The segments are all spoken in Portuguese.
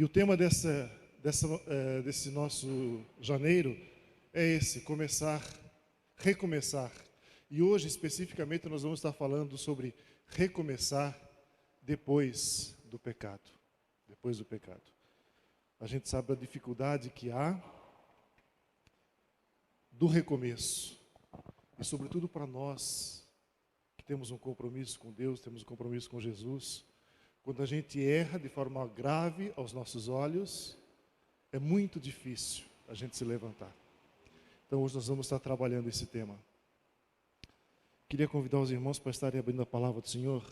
o tema desse nosso janeiro é esse: começar, recomeçar. E hoje, especificamente, nós vamos estar falando sobre recomeçar depois do pecado. Depois do pecado. A gente sabe a dificuldade que há do recomeço. E sobretudo para nós, que temos um compromisso com Deus, temos um compromisso com Jesus, quando a gente erra de forma grave aos nossos olhos, é muito difícil a gente se levantar. Então hoje nós vamos estar trabalhando esse tema. Queria convidar os irmãos para estarem abrindo a palavra do Senhor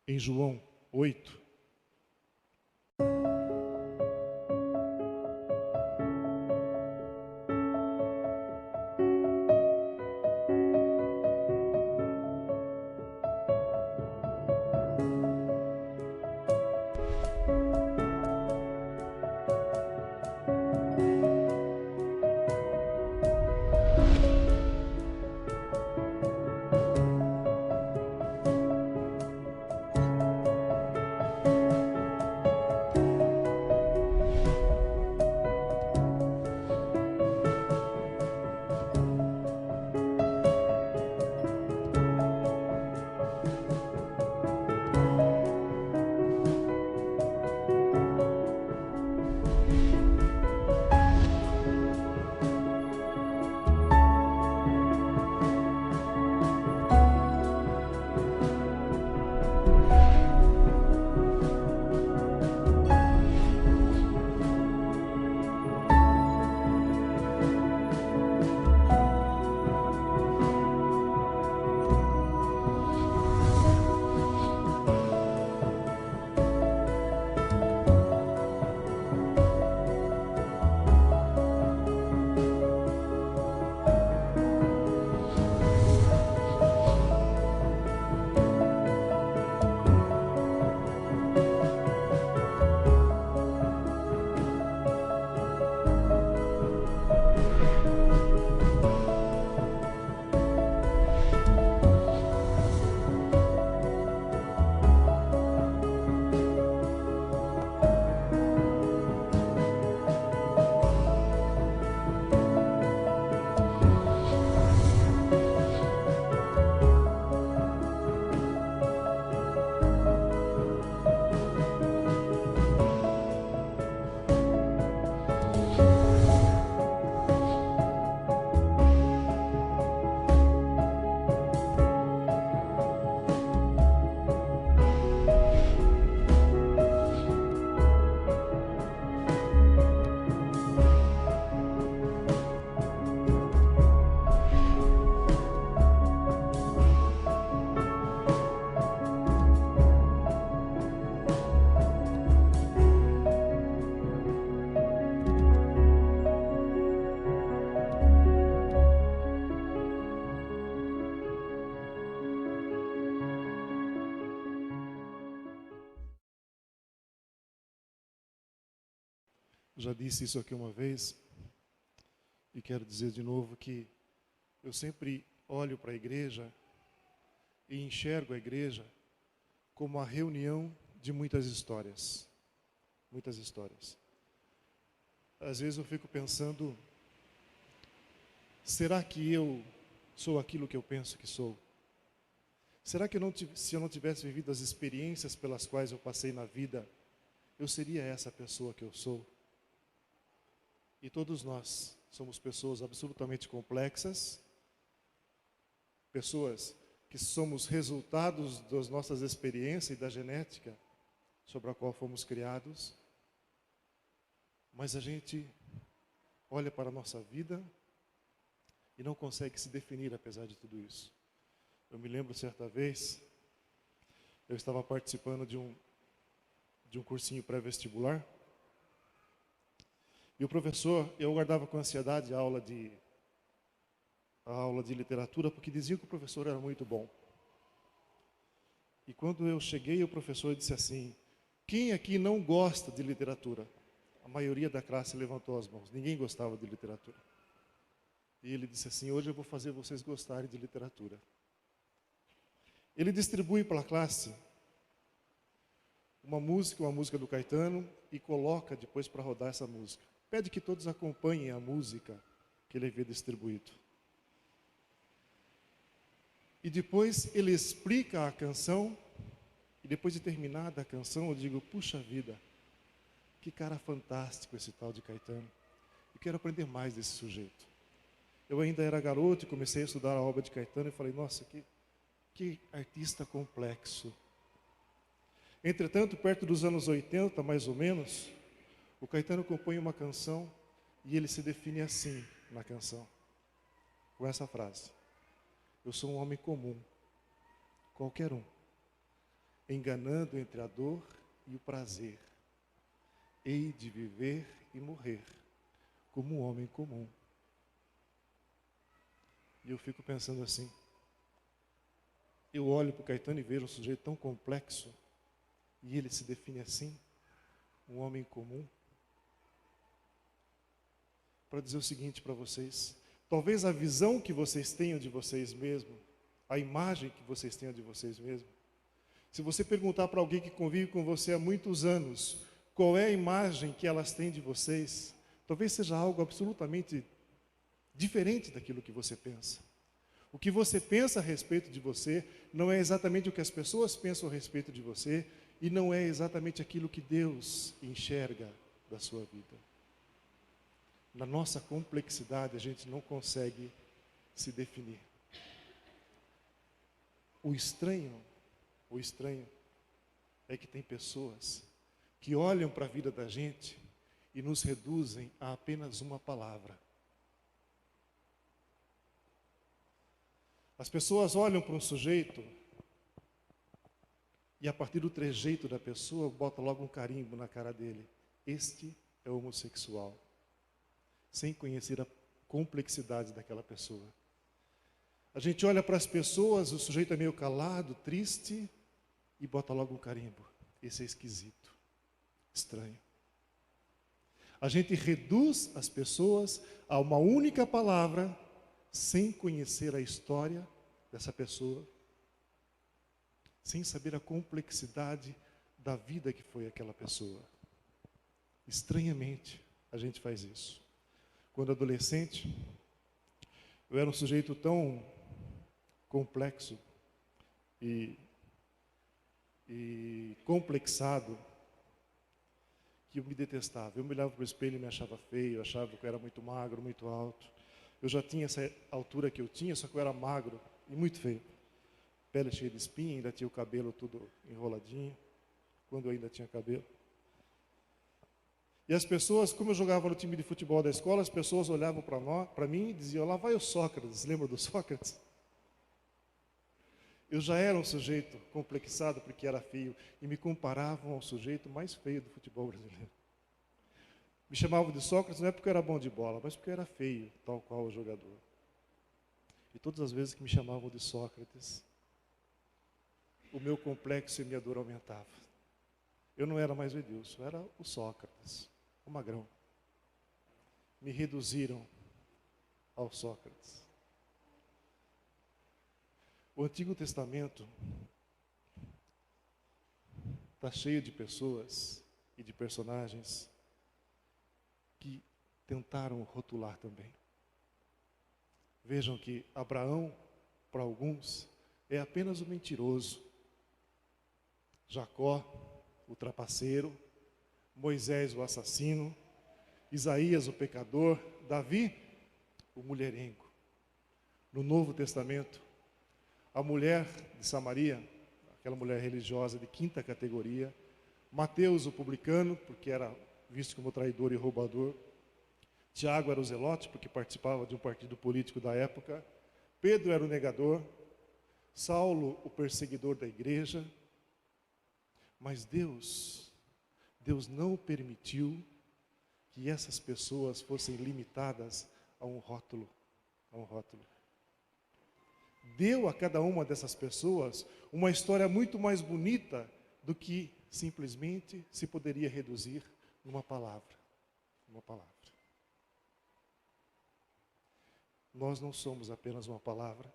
em João 8. Já disse isso aqui uma vez e quero dizer de novo que eu sempre olho para a igreja e enxergo a igreja como a reunião de muitas histórias. Muitas histórias. Às vezes eu fico pensando, será que eu sou aquilo que eu penso que sou? Será que se eu não tivesse vivido as experiências pelas quais eu passei na vida, eu seria essa pessoa que eu sou? E todos nós somos pessoas absolutamente complexas, pessoas que somos resultados das nossas experiências e da genética sobre a qual fomos criados, mas a gente olha para a nossa vida e não consegue se definir apesar de tudo isso. Eu me lembro certa vez, eu estava participando de um cursinho pré-vestibular, e o professor, eu aguardava com ansiedade a aula de literatura, porque diziam que o professor era muito bom. E quando eu cheguei, o professor disse assim: quem aqui não gosta de literatura? A maioria da classe levantou as mãos, ninguém gostava de literatura. E ele disse assim: hoje eu vou fazer vocês gostarem de literatura. Ele distribui para a classe uma música do Caetano, e coloca depois para rodar essa música. Pede que todos acompanhem a música que ele havia distribuído. E depois ele explica a canção, e depois de terminada a canção, eu digo, puxa vida, que cara fantástico esse tal de Caetano. Eu quero aprender mais desse sujeito. Eu ainda era garoto e comecei a estudar a obra de Caetano e falei, nossa, que artista complexo. Entretanto, perto dos anos 80, mais ou menos, o Caetano compõe uma canção e ele se define assim na canção, com essa frase: eu sou um homem comum, qualquer um, enganando entre a dor e o prazer. Hei de viver e morrer como um homem comum. E eu fico pensando assim, eu olho para o Caetano e vejo um sujeito tão complexo, e ele se define assim, um homem comum, para dizer o seguinte para vocês: talvez a visão que vocês tenham de vocês mesmos, a imagem que vocês tenham de vocês mesmos, se você perguntar para alguém que convive com você há muitos anos, qual é a imagem que elas têm de vocês, talvez seja algo absolutamente diferente daquilo que você pensa. O que você pensa a respeito de você não é exatamente o que as pessoas pensam a respeito de você, e não é exatamente aquilo que Deus enxerga da sua vida. Na nossa complexidade, a gente não consegue se definir. O estranho é que tem pessoas que olham para a vida da gente e nos reduzem a apenas uma palavra. As pessoas olham para um sujeito e a partir do trejeito da pessoa, bota logo um carimbo na cara dele: este é homossexual, sem conhecer a complexidade daquela pessoa. A gente olha para as pessoas, o sujeito é meio calado, triste, e bota logo um carimbo: esse é esquisito, estranho. A gente reduz as pessoas a uma única palavra, sem conhecer a história dessa pessoa, sem saber a complexidade da vida que foi aquela pessoa. Estranhamente, a gente faz isso. Quando adolescente, eu era um sujeito tão complexo e complexado, que eu me detestava. Eu me olhava para o espelho e me achava feio, eu achava que eu era muito magro, muito alto. Eu já tinha essa altura que eu tinha, só que eu era magro e muito feio. Pele cheia de espinha, ainda tinha o cabelo tudo enroladinho, quando eu ainda tinha cabelo. E as pessoas, como eu jogava no time de futebol da escola, as pessoas olhavam para mim e diziam: lá vai o Sócrates. Lembra do Sócrates? Eu já era um sujeito complexado porque era feio, e me comparavam ao sujeito mais feio do futebol brasileiro. Me chamavam de Sócrates não é porque eu era bom de bola, mas porque eu era feio, tal qual o jogador. E todas as vezes que me chamavam de Sócrates, o meu complexo e minha dor aumentava. Eu não era mais o Edilson, eu era o Sócrates, o magrão. Me reduziram ao Sócrates. O Antigo Testamento está cheio de pessoas e de personagens que tentaram rotular também. Vejam que Abraão, para alguns, é apenas o mentiroso. Jacó, o trapaceiro. Moisés, o assassino. Isaías, o pecador. Davi, o mulherengo. No Novo Testamento, a mulher de Samaria, aquela mulher religiosa de quinta categoria. Mateus, o publicano, porque era visto como traidor e roubador. Tiago era o zelote, porque participava de um partido político da época. Pedro era o negador. Saulo, o perseguidor da igreja. Mas Deus não permitiu que essas pessoas fossem limitadas a um rótulo. Deu a cada uma dessas pessoas uma história muito mais bonita do que simplesmente se poderia reduzir numa palavra. Uma palavra. Nós não somos apenas uma palavra.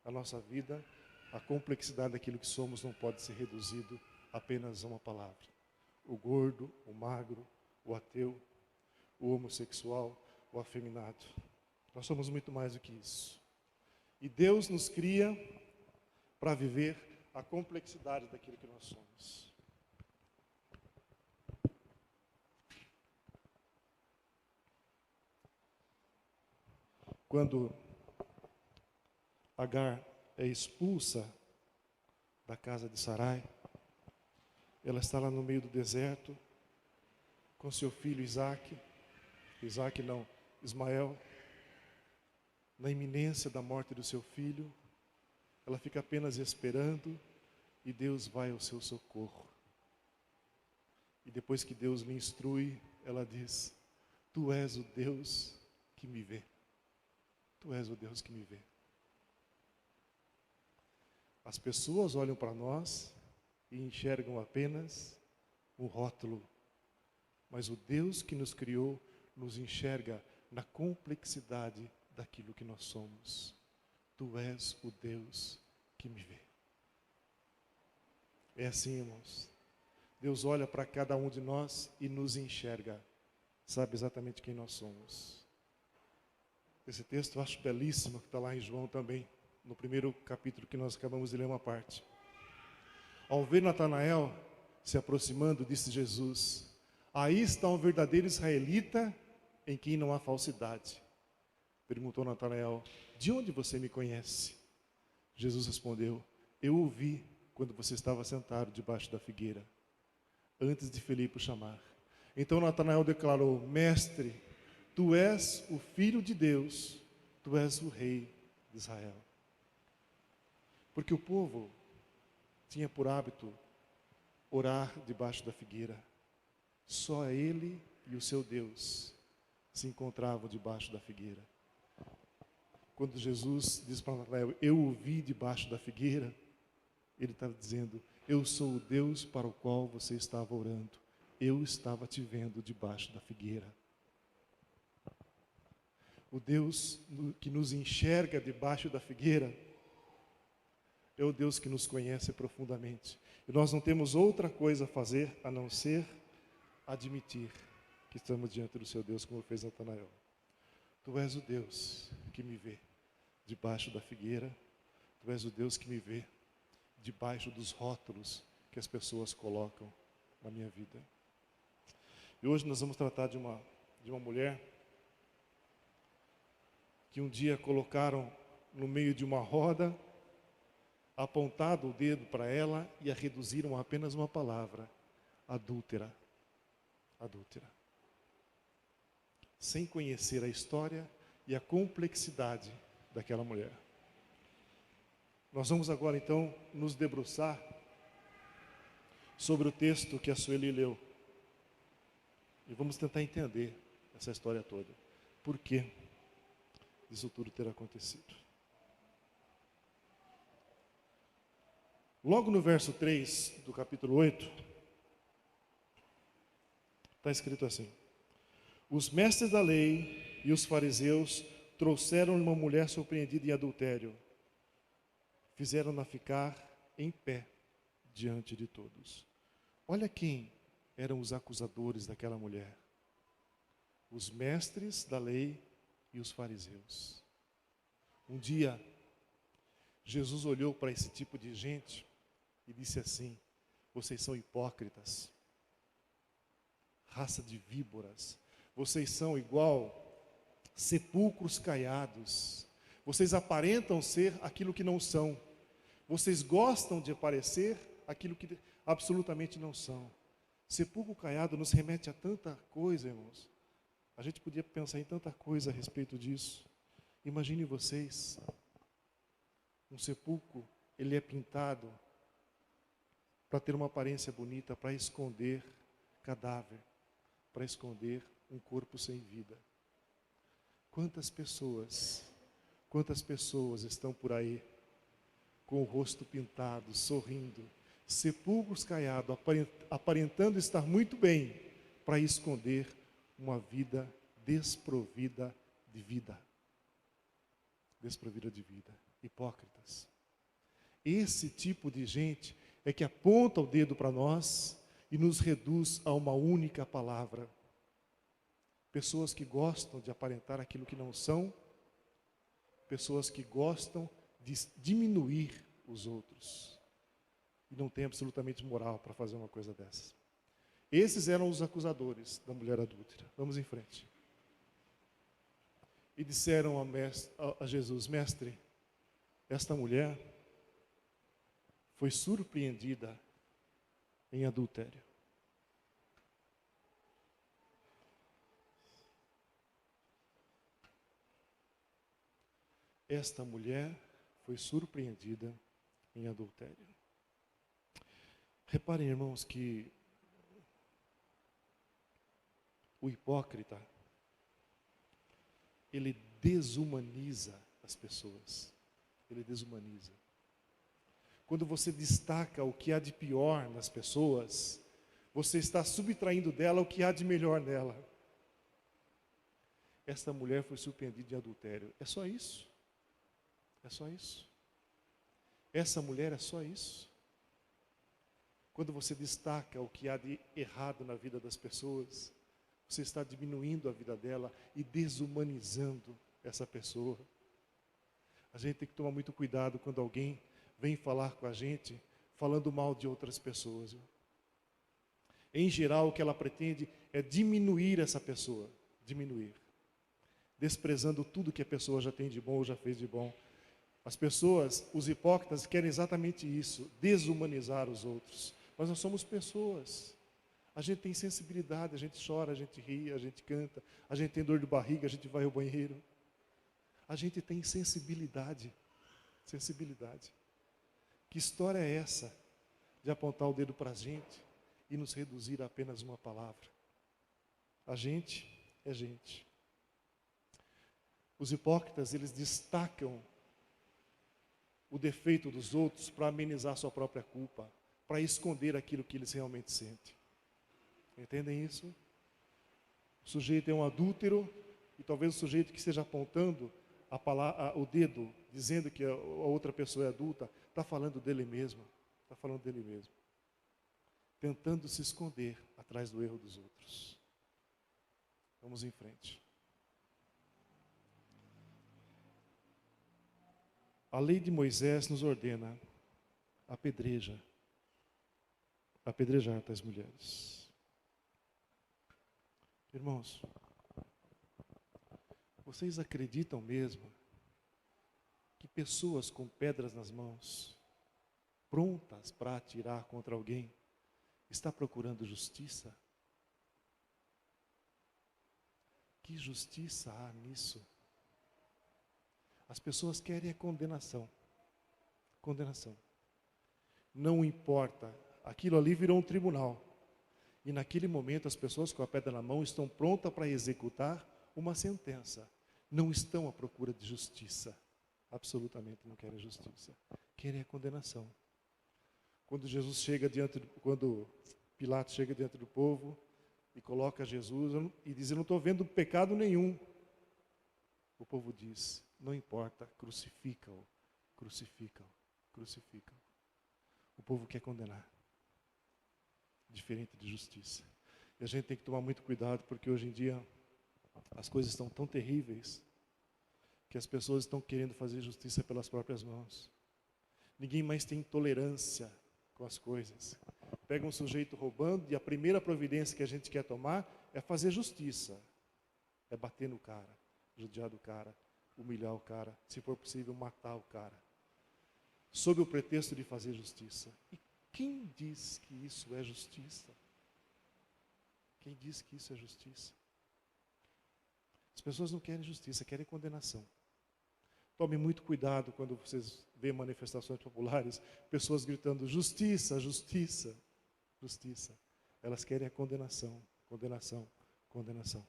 A nossa vida, a complexidade daquilo que somos não pode ser reduzido apenas uma palavra. O gordo, o magro, o ateu, o homossexual, o afeminado. Nós somos muito mais do que isso. E Deus nos cria para viver a complexidade daquilo que nós somos. Quando Agar é expulsa da casa de Sarai, ela está lá no meio do deserto, com seu filho Ismael, na iminência da morte do seu filho. Ela fica apenas esperando e Deus vai ao seu socorro. E depois que Deus lhe instrui, ela diz: Tu és o Deus que me vê. Tu és o Deus que me vê. As pessoas olham para nós e enxergam apenas um rótulo. Mas o Deus que nos criou nos enxerga na complexidade daquilo que nós somos. Tu és o Deus que me vê. É assim, irmãos. Deus olha para cada um de nós e nos enxerga. Sabe exatamente quem nós somos. Esse texto eu acho belíssimo, que está lá em João também, no primeiro capítulo que nós acabamos de ler uma parte. Ao ver Natanael se aproximando, disse Jesus: Aí está um verdadeiro israelita em quem não há falsidade. Perguntou Natanael: De onde você me conhece? Jesus respondeu: Eu o vi quando você estava sentado debaixo da figueira, antes de Filipe o chamar. Então Natanael declarou: Mestre, tu és o Filho de Deus, tu és o Rei de Israel. Porque o povo tinha por hábito orar debaixo da figueira. Só ele e o seu Deus se encontravam debaixo da figueira. Quando Jesus diz para Natanael: Eu o vi debaixo da figueira, ele estava dizendo: Eu sou o Deus para o qual você estava orando. Eu estava te vendo debaixo da figueira. O Deus que nos enxerga debaixo da figueira é o Deus que nos conhece profundamente. E nós não temos outra coisa a fazer a não ser admitir que estamos diante do seu Deus, como fez Natanael. Tu és o Deus que me vê debaixo da figueira. Tu és o Deus que me vê debaixo dos rótulos que as pessoas colocam na minha vida. E hoje nós vamos tratar de uma mulher que um dia colocaram no meio de uma roda, apontado o dedo para ela e a reduziram a apenas uma palavra: adúltera. Adúltera. Sem conhecer a história e a complexidade daquela mulher. Nós vamos agora então nos debruçar sobre o texto que a Sueli leu. E vamos tentar entender essa história toda. Por que isso tudo ter acontecido? Logo no verso 3 do capítulo 8, está escrito assim: Os mestres da lei e os fariseus trouxeram uma mulher surpreendida em adultério. Fizeram-na ficar em pé diante de todos. Olha quem eram os acusadores daquela mulher: os mestres da lei e os fariseus. Um dia, Jesus olhou para esse tipo de gente e disse assim: vocês são hipócritas, raça de víboras, vocês são igual sepulcros caiados, vocês aparentam ser aquilo que não são, vocês gostam de parecer aquilo que absolutamente não são. Sepulcro caiado nos remete a tanta coisa, irmãos. A gente podia pensar em tanta coisa a respeito disso. Imagine vocês, um sepulcro, ele é pintado para ter uma aparência bonita, para esconder cadáver, para esconder um corpo sem vida. Quantas pessoas estão por aí com o rosto pintado, sorrindo, sepulcros caiados, aparentando estar muito bem, para esconder uma vida desprovida de vida. Desprovida de vida. Hipócritas. Esse tipo de gente é que aponta o dedo para nós e nos reduz a uma única palavra. Pessoas que gostam de aparentar aquilo que não são, pessoas que gostam de diminuir os outros. E não tem absolutamente moral para fazer uma coisa dessas. Esses eram os acusadores da mulher adúltera. Vamos em frente. E disseram a Jesus: Mestre, esta mulher foi surpreendida em adultério. Esta mulher foi surpreendida em adultério. Reparem, irmãos, que o hipócrita, ele desumaniza as pessoas. Ele desumaniza. Quando você destaca o que há de pior nas pessoas, você está subtraindo dela o que há de melhor nela. Esta mulher foi surpreendida em adultério. É só isso. É só isso. Essa mulher é só isso. Quando você destaca o que há de errado na vida das pessoas, você está diminuindo a vida dela e desumanizando essa pessoa. A gente tem que tomar muito cuidado quando alguém vem falar com a gente, falando mal de outras pessoas. Em geral, o que ela pretende é diminuir essa pessoa. Diminuir. Desprezando tudo que a pessoa já tem de bom ou já fez de bom. As pessoas, os hipócritas, querem exatamente isso, desumanizar os outros. Mas nós somos pessoas. A gente tem sensibilidade, a gente chora, a gente ri, a gente canta, a gente tem dor de barriga, a gente vai ao banheiro. A gente tem sensibilidade. Sensibilidade. Que história é essa de apontar o dedo para a gente e nos reduzir a apenas uma palavra? A gente é gente. Os hipócritas, eles destacam o defeito dos outros para amenizar sua própria culpa, para esconder aquilo que eles realmente sentem. Entendem isso? O sujeito é um adúltero e talvez o sujeito que esteja apontando o dedo, dizendo que a outra pessoa é adulta, está falando dele mesmo. Está falando dele mesmo. Tentando se esconder atrás do erro dos outros. Vamos em frente. A lei de Moisés nos ordena apedrejar tais mulheres. Irmãos, vocês acreditam mesmo que pessoas com pedras nas mãos, prontas para atirar contra alguém, está procurando justiça? Que justiça há nisso? As pessoas querem a condenação. Condenação. Não importa. Aquilo ali virou um tribunal. E naquele momento as pessoas com a pedra na mão estão prontas para executar uma sentença. Não estão à procura de justiça. Absolutamente não querem justiça. Querem a condenação. Quando Pilatos chega diante do povo e coloca Jesus e diz: eu não estou vendo pecado nenhum. O povo diz: não importa, crucificam-o, crucificam-o, crucificam-o. O povo quer condenar. Diferente de justiça. E a gente tem que tomar muito cuidado, porque hoje em dia as coisas estão tão terríveis que as pessoas estão querendo fazer justiça pelas próprias mãos. Ninguém mais tem tolerância com as coisas. Pega um sujeito roubando e a primeira providência que a gente quer tomar é fazer justiça. É bater no cara, judiar do cara, humilhar o cara, se for possível matar o cara, sob o pretexto de fazer justiça. E quem diz que isso é justiça? Quem diz que isso é justiça? As pessoas não querem justiça, querem condenação. Tome muito cuidado quando vocês veem manifestações populares, pessoas gritando justiça, justiça, justiça. Elas querem a condenação, condenação, condenação.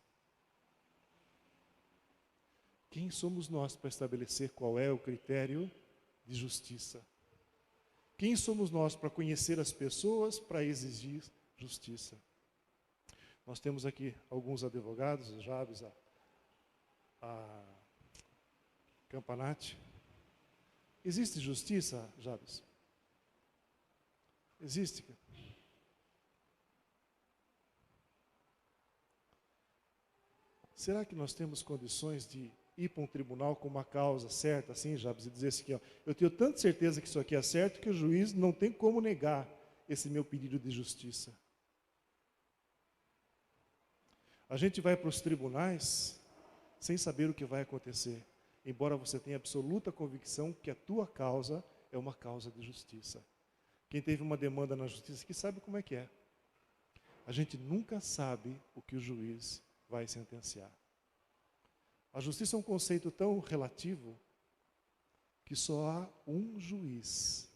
Quem somos nós para estabelecer qual é o critério de justiça? Quem somos nós para conhecer as pessoas, para exigir justiça? Nós temos aqui alguns advogados, o Javes, a Campanati. Existe justiça, Javes? Existe. Será que nós temos condições de ir para um tribunal com uma causa certa, assim, Jabes, e dizer assim, ó, eu tenho tanta certeza que isso aqui é certo que o juiz não tem como negar esse meu pedido de justiça? A gente vai para os tribunais sem saber o que vai acontecer, embora você tenha absoluta convicção que a tua causa é uma causa de justiça. Quem teve uma demanda na justiça, que sabe como é que é. A gente nunca sabe o que o juiz vai sentenciar. A justiça é um conceito tão relativo que só há um juiz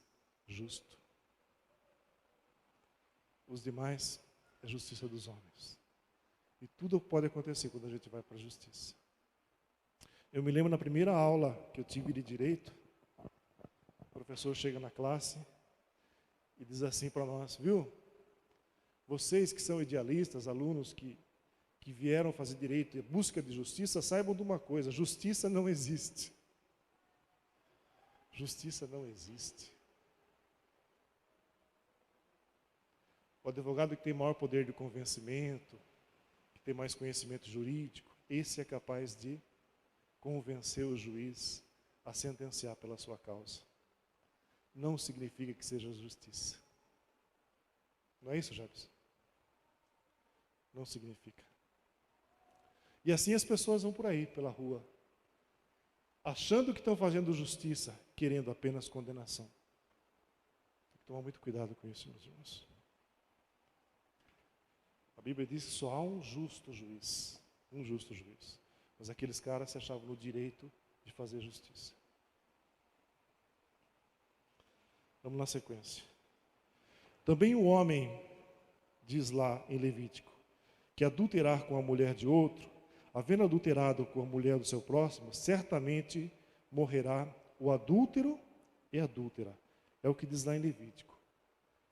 justo. Os demais é a justiça dos homens. E tudo pode acontecer quando a gente vai para a justiça. Eu me lembro na primeira aula que eu tive de direito, o professor chega na classe e diz assim para nós, viu? Vocês que são idealistas, alunos que vieram fazer direito e busca de justiça, saibam de uma coisa, justiça não existe. Justiça não existe. O advogado que tem maior poder de convencimento, que tem mais conhecimento jurídico, esse é capaz de convencer o juiz a sentenciar pela sua causa. Não significa que seja justiça. Não é isso, Jabes? Não significa. E assim as pessoas vão por aí, pela rua, achando que estão fazendo justiça, querendo apenas condenação. Tem que tomar muito cuidado com isso, meus irmãos. A Bíblia diz que só há um justo juiz. Um justo juiz. Mas aqueles caras se achavam no direito de fazer justiça. Vamos na sequência. Também o homem, diz lá em Levítico, que adulterar com a mulher de outro, havendo adulterado com a mulher do seu próximo, certamente morrerá o adúltero e a adúltera. É o que diz lá em Levítico.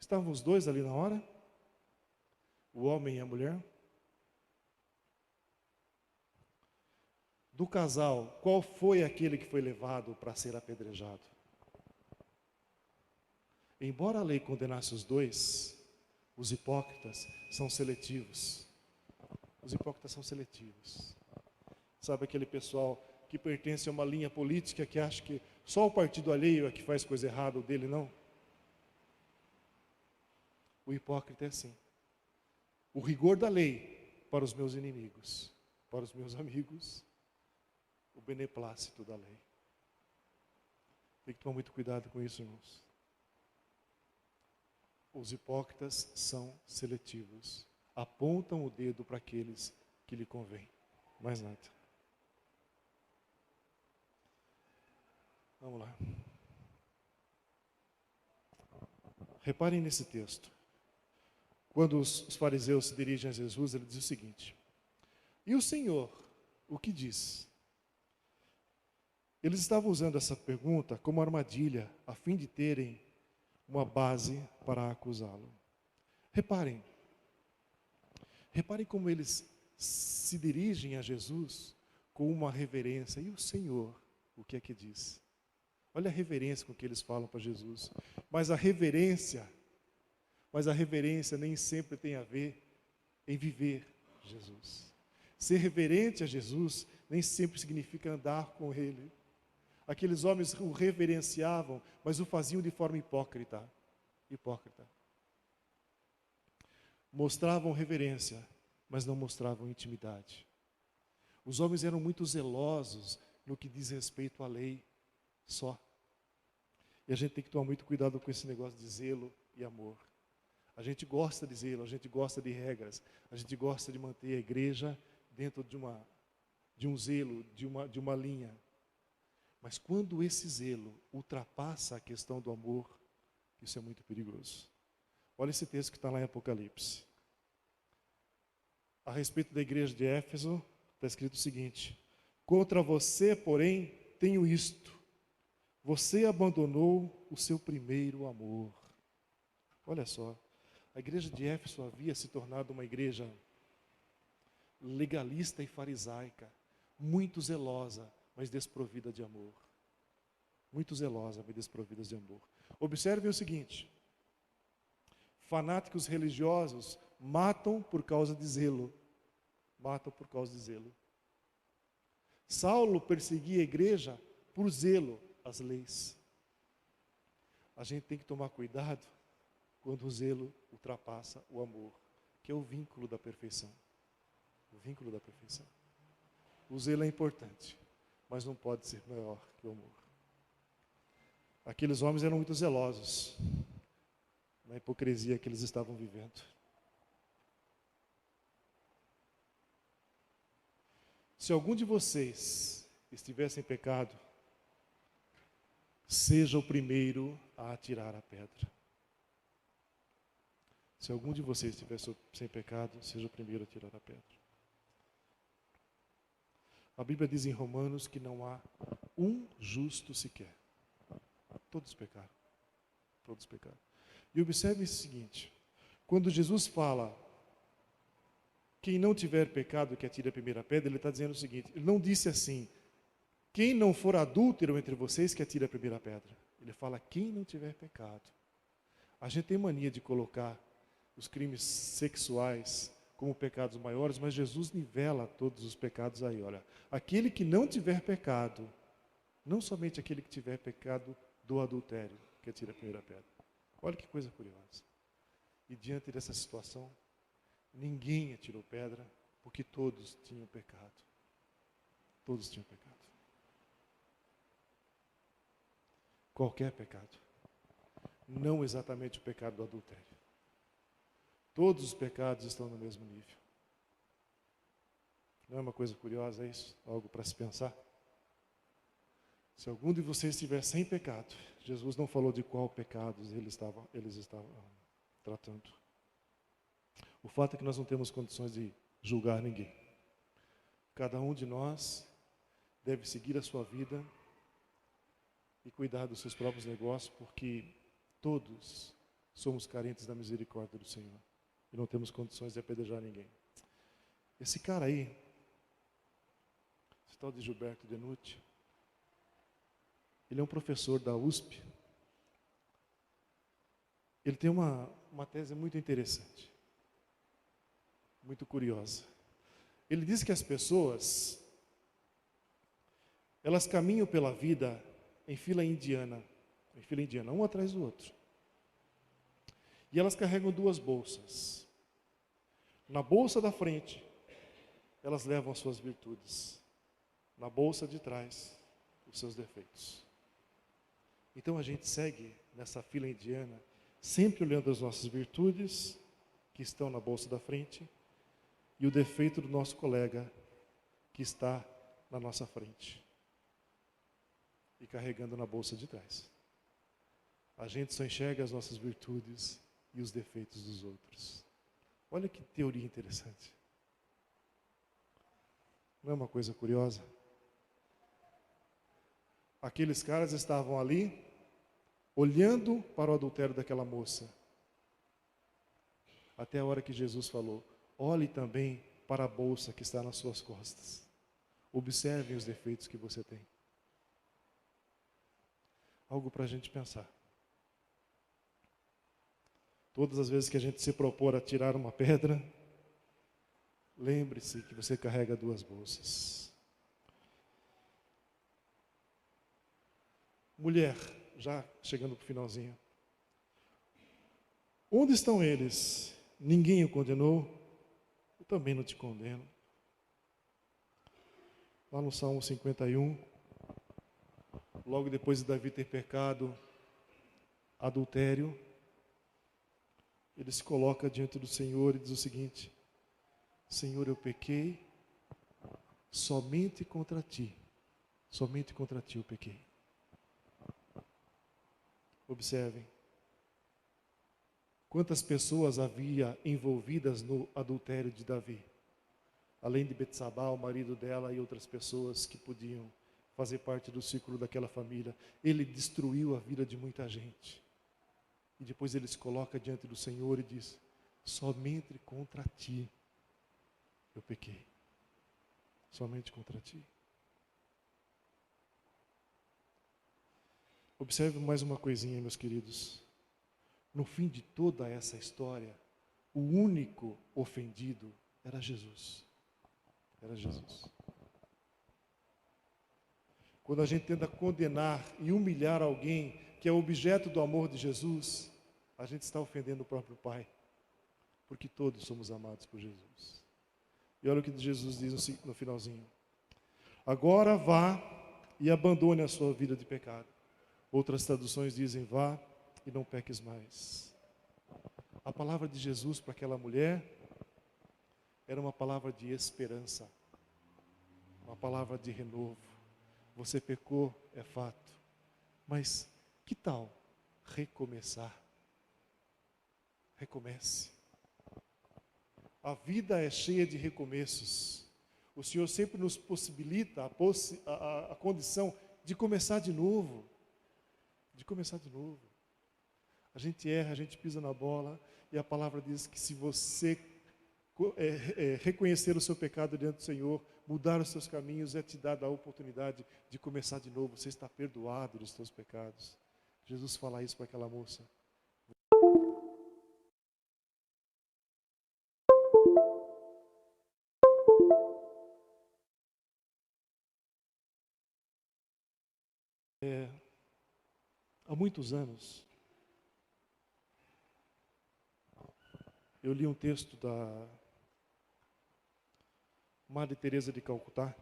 Estavam os dois ali na hora? O homem e a mulher? Do casal, qual foi aquele que foi levado para ser apedrejado? Embora a lei condenasse os dois, os hipócritas são seletivos. Os hipócritas são seletivos. Sabe aquele pessoal que pertence a uma linha política que acha que só o partido alheio é que faz coisa errada, o dele não? O hipócrita é assim. O rigor da lei para os meus inimigos, para os meus amigos, o beneplácito da lei. Tem que tomar muito cuidado com isso, irmãos. Os hipócritas são seletivos. Apontam o dedo para aqueles que lhe convém. Mais nada. Vamos lá. Reparem nesse texto. Quando os fariseus se dirigem a Jesus, ele diz o seguinte: e o Senhor, o que diz? Eles estavam usando essa pergunta como armadilha, a fim de terem uma base para acusá-lo. Reparem como eles se dirigem a Jesus com uma reverência. E o Senhor, o que é que diz? Olha a reverência com que eles falam para Jesus. Mas a reverência nem sempre tem a ver em viver Jesus. Ser reverente a Jesus nem sempre significa andar com Ele. Aqueles homens o reverenciavam, mas o faziam de forma hipócrita. Mostravam reverência, mas não mostravam intimidade. Os homens eram muito zelosos no que diz respeito à lei só. E a gente tem que tomar muito cuidado com esse negócio de zelo e amor. A gente gosta de zelo, a gente gosta de regras, a gente gosta de manter a igreja dentro de um zelo, de uma linha. Mas quando esse zelo ultrapassa a questão do amor, isso é muito perigoso. Olha esse texto que está lá em Apocalipse. A respeito da igreja de Éfeso, está escrito o seguinte: contra você, porém, tenho isto: você abandonou o seu primeiro amor. Olha só, a igreja de Éfeso havia se tornado uma igreja legalista e farisaica, muito zelosa, mas desprovida de amor. Muito zelosa, mas desprovida de amor. Observem o seguinte: Fanáticos religiosos matam por causa de zelo. Matam por causa de zelo. Saulo perseguia a igreja por zelo às leis. A gente tem que tomar cuidado quando o zelo ultrapassa o amor, que é o vínculo da perfeição. O vínculo da perfeição. O zelo é importante, mas não pode ser maior que o amor. Aqueles homens eram muito zelosos na hipocrisia que eles estavam vivendo. Se algum de vocês estivesse em pecado, seja o primeiro a atirar a pedra. Se algum de vocês estivesse sem pecado, seja o primeiro a tirar a pedra. A Bíblia diz em Romanos que não há um justo sequer. Todos pecaram. Todos pecaram. E observe o seguinte: quando Jesus fala, quem não tiver pecado que atire a primeira pedra, ele está dizendo o seguinte, ele não disse assim, quem não for adúltero entre vocês que atire a primeira pedra. Ele fala, quem não tiver pecado. A gente tem mania de colocar os crimes sexuais como pecados maiores, mas Jesus nivela todos os pecados aí, olha. Aquele que não tiver pecado, não somente aquele que tiver pecado do adultério, que atire a primeira pedra. Olha que coisa curiosa. E diante dessa situação, ninguém atirou pedra, porque todos tinham pecado. Todos tinham pecado. Qualquer pecado. Não exatamente o pecado do adultério. Todos os pecados estão no mesmo nível. Não é uma coisa curiosa isso? Algo para se pensar? Se algum de vocês estiver sem pecado, Jesus não falou de qual pecados eles estavam tratando. O fato é que nós não temos condições de julgar ninguém. Cada um de nós deve seguir a sua vida e cuidar dos seus próprios negócios, porque todos somos carentes da misericórdia do Senhor e não temos condições de apedrejar ninguém. Esse cara aí, esse tal de Gilberto Denucci, ele é um professor da USP. Ele tem uma tese muito interessante, muito curiosa. Ele diz que as pessoas, elas caminham pela vida em fila indiana, um atrás do outro. E elas carregam duas bolsas. Na bolsa da frente, elas levam as suas virtudes. Na bolsa de trás, os seus defeitos. Então a gente segue nessa fila indiana, sempre olhando as nossas virtudes, que estão na bolsa da frente, e o defeito do nosso colega, que está na nossa frente, e carregando na bolsa de trás. A gente só enxerga as nossas virtudes e os defeitos dos outros. Olha que teoria interessante. Não é uma coisa curiosa? Aqueles caras estavam ali, olhando para o adultério daquela moça. Até a hora que Jesus falou, olhe também para a bolsa que está nas suas costas. Observem os defeitos que você tem. Algo para a gente pensar. Todas as vezes que a gente se propor a tirar uma pedra, lembre-se que você carrega duas bolsas. Mulher, já chegando para o finalzinho. Onde estão eles? Ninguém o condenou? Eu também não te condeno. Lá no Salmo 51, logo depois de Davi ter pecado adultério, ele se coloca diante do Senhor e diz o seguinte: Senhor, eu pequei somente contra ti eu pequei. Observem, quantas pessoas havia envolvidas no adultério de Davi, além de Betsabá, o marido dela, e outras pessoas que podiam fazer parte do círculo daquela família. Ele destruiu a vida de muita gente. E depois ele se coloca diante do Senhor e diz: somente contra ti eu pequei. Somente contra ti. Observe mais uma coisinha, meus queridos. no fim de toda essa história, o único ofendido era Jesus. Era Jesus. Quando a gente tenta condenar e humilhar alguém que é objeto do amor de Jesus, a gente está ofendendo o próprio Pai. Porque todos somos amados por Jesus. E olha o que Jesus diz no finalzinho. Agora vá e abandone a sua vida de pecado. Outras traduções dizem, vá e não peques mais. A palavra de Jesus para aquela mulher era uma palavra de esperança. Uma palavra de renovo. Você pecou, é fato. Mas que tal recomeçar? Recomece. A vida é cheia de recomeços. O Senhor sempre nos possibilita a condição de começar de novo. De começar de novo. A gente erra, a gente pisa na bola, e a palavra diz que se você reconhecer o seu pecado diante do Senhor, mudar os seus caminhos, é te dada a oportunidade de começar de novo. Você está perdoado dos seus pecados. Jesus fala isso para aquela moça. Há muitos anos, eu li um texto da Madre Teresa de Calcutá.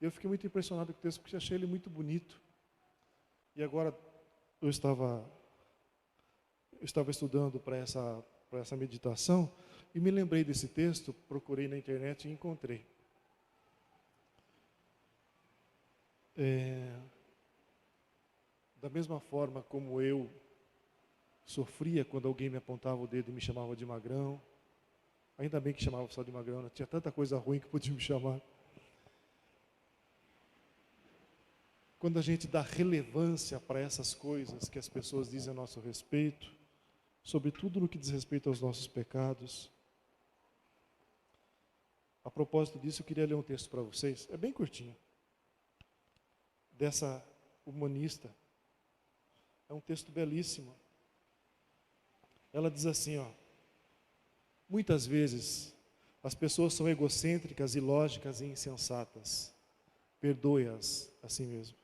Eu fiquei muito impressionado com o texto, porque achei ele muito bonito. E agora eu estava estudando para essa meditação e me lembrei desse texto, procurei na internet e encontrei. Da mesma forma como eu sofria quando alguém me apontava o dedo e me chamava de magrão, ainda bem que chamava só de magrão, né? Tinha tanta coisa ruim que podia me chamar. Quando a gente dá relevância para essas coisas que as pessoas dizem a nosso respeito, sobretudo no que diz respeito aos nossos pecados. A propósito disso, eu queria ler um texto para vocês, é bem curtinho, dessa humanista. É um texto belíssimo. Ela diz assim, muitas vezes as pessoas são egocêntricas, ilógicas e insensatas. Perdoe-as a si mesmo.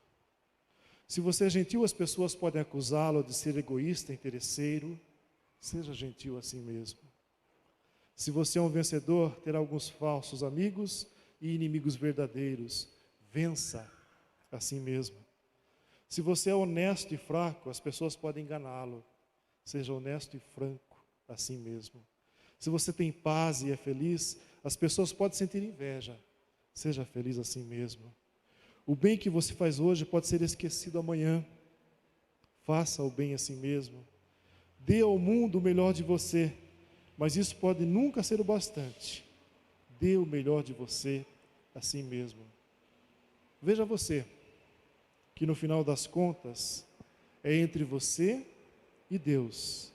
Se você é gentil, as pessoas podem acusá-lo de ser egoísta, interesseiro. Seja gentil a si mesmo. Se você é um vencedor, terá alguns falsos amigos e inimigos verdadeiros. Vença a si mesmo. Se você é honesto e fraco, as pessoas podem enganá-lo. Seja honesto e franco a si mesmo. Se você tem paz e é feliz, as pessoas podem sentir inveja. Seja feliz a si mesmo. O bem que você faz hoje pode ser esquecido amanhã. Faça o bem a si mesmo. Dê ao mundo o melhor de você, mas isso pode nunca ser o bastante. Dê o melhor de você a si mesmo. Veja você, que no final das contas, é entre você e Deus,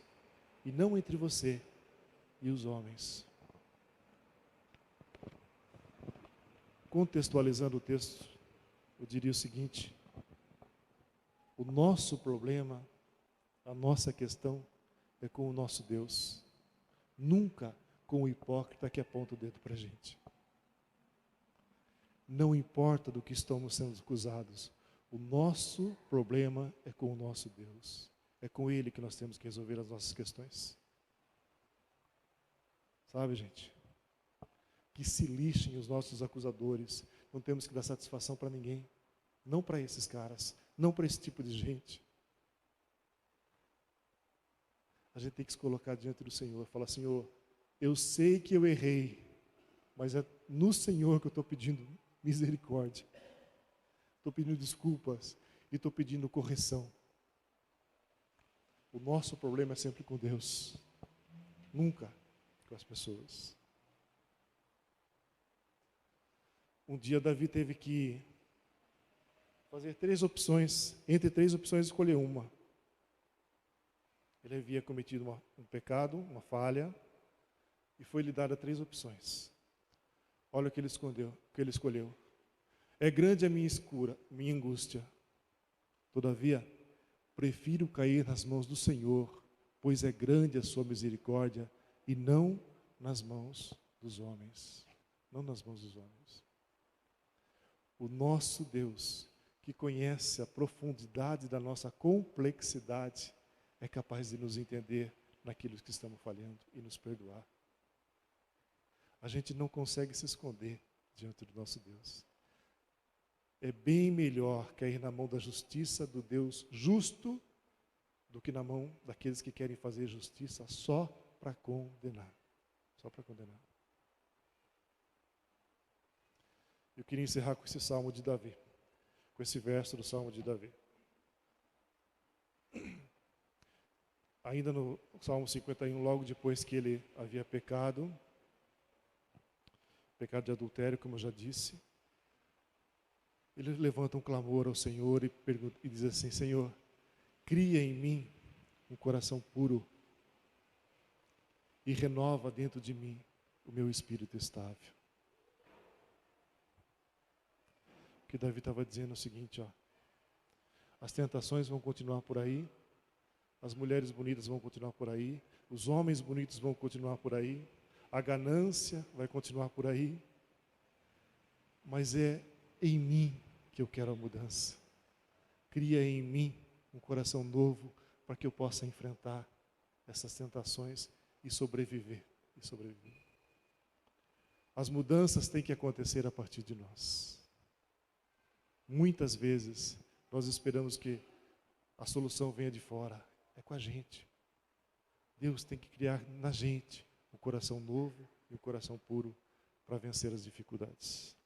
e não entre você e os homens. Contextualizando o texto, eu diria o seguinte: o nosso problema, a nossa questão é com o nosso Deus, nunca com o hipócrita que aponta o dedo para a gente. Não importa do que estamos sendo acusados, o nosso problema é com o nosso Deus. É com Ele que nós temos que resolver as nossas questões. Sabe, gente? Que se lixem os nossos acusadores. Não temos que dar satisfação para ninguém. Não para esses caras. Não para esse tipo de gente. A gente tem que se colocar diante do Senhor. Falar, Senhor, eu sei que eu errei, mas é no Senhor que eu estou pedindo misericórdia. Estou pedindo desculpas e estou pedindo correção. O nosso problema é sempre com Deus, nunca com as pessoas. Um dia Davi teve que fazer 3 opções, entre 3 opções escolher uma. Ele havia cometido um pecado, uma falha, e foi-lhe dada 3 opções. Olha o que ele escolheu. É grande a minha angústia. Todavia, prefiro cair nas mãos do Senhor pois é grande a sua misericórdia, e não nas mãos dos homens. Não nas mãos dos homens. O nosso Deus, que conhece a profundidade da nossa complexidade, é capaz de nos entender naquilo que estamos falhando e nos perdoar. A gente não consegue se esconder diante do nosso Deus. É bem melhor cair na mão da justiça do Deus justo do que na mão daqueles que querem fazer justiça só para condenar. Só para condenar. Eu queria encerrar com esse salmo de Davi, com esse verso do salmo de Davi. Ainda no Salmo 51, logo depois que ele havia pecado de adultério, como eu já disse, ele levanta um clamor ao Senhor e diz assim: Senhor, cria em mim um coração puro e renova dentro de mim o meu espírito estável. O que Davi estava dizendo é o seguinte, as tentações vão continuar por aí, as mulheres bonitas vão continuar por aí, os homens bonitos vão continuar por aí, a ganância vai continuar por aí, mas é em mim que eu quero a mudança. Cria em mim um coração novo para que eu possa enfrentar essas tentações e sobreviver. As mudanças têm que acontecer a partir de nós. Muitas vezes nós esperamos que a solução venha de fora. É com a gente. Deus tem que criar na gente um coração novo e um coração puro para vencer as dificuldades.